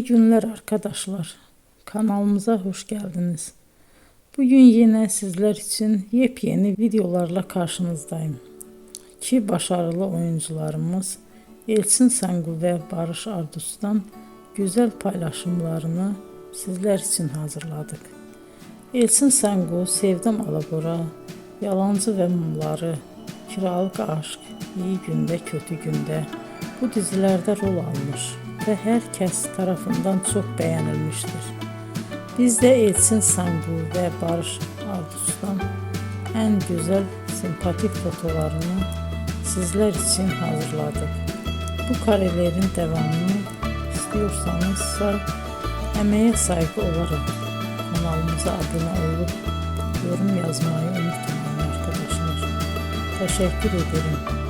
İyi günler arkadaşlar. Kanalımıza hoş geldiniz. Bugün yine sizler için yepyeni videolarla karşınızdayım. İki başarılı oyuncularımız Elçin Sangu ve Barış Ardus'tan güzel paylaşımlarını sizler için hazırladık. Elçin Sangu, Sevdim Alabora, Yalancı ve Mumları, Kiralık Aşk, İyi Günde Kötü Günde bu dizilerde rol almış ve herkes tarafından çok beğenilmiştir. Biz de Elçin Sangu ve Barış Ardus'tan en güzel sempatik fotolarını sizler için hazırladık. Bu karelerin devamını istiyorsanızsa emeğe saygı olarak kanalımıza abone olup yorum yazmayı unutmayın arkadaşlar. Teşekkür ederim.